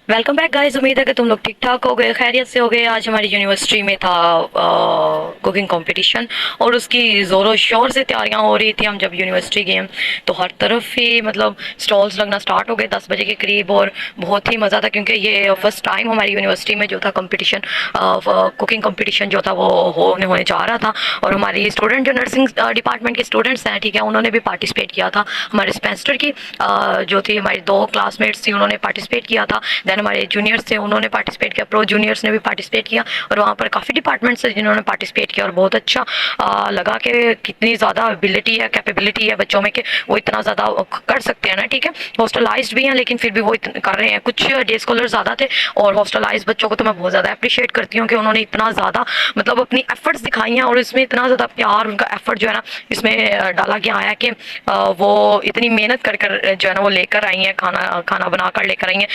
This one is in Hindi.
Welcome back guys. उम्मीद है कि तुम लोग ठीक ठाक हो गए, खैरियत से हो गए। आज हमारी यूनिवर्सिटी में था कुकिंग कंपटीशन और उसकी ज़ोरों शोर से तैयारियां हो रही थी। हम जब यूनिवर्सिटी गए तो हर तरफ ही मतलब स्टॉल्स लगना स्टार्ट हो गए 10 बजे के करीब, और बहुत ही मज़ा था क्योंकि ये फर्स्ट टाइम हमारी यूनिवर्सिटी में जो था कंपटीशन, कुकिंग कंपटीशन जो था वो होने जा रहा था। और हमारी स्टूडेंट जो नर्सिंग डिपार्टमेंट के स्टूडेंट्स हैं, ठीक है, उन्होंने भी पार्टिसिपेट किया था। हमारे सेमेस्टर की जो थी हमारी दो क्लासमेट्स थी, उन्होंने पार्टिसिपेट किया था। देन हमारे जूनियर्स थे, उन्होंने पार्टिसिपेट किया। प्रो जूनियर्स ने भी पार्टिसिपेट किया और वहाँ पर काफ़ी डिपार्टमेंट्स थे जिन्होंने पार्टिसिपेट किया। और बहुत अच्छा लगा कि कितनी ज़्यादा एबिलिटी है, कैपेबिलिटी है बच्चों में कि वो इतना ज़्यादा कर सकते हैं ना। ठीक है, हॉस्टलाइज्ड भी हैं लेकिन फिर भी वो कर रहे हैं। कुछ डे स्कॉलर ज़्यादा थे और हॉस्टलाइज बच्चों को तो मैं बहुत ज़्यादा अप्रिशिएट करती हूँ कि उन्होंने इतना ज़्यादा मतलब अपनी एफर्ट्स दिखाई हैं और इसमें इतना ज़्यादा प्यार, उनका एफर्ट जो है ना इसमें डाला गया है कि वो इतनी मेहनत कर कर जो है ना वो लेकर आई हैं, खाना खाना बना कर लेकर आई हैं।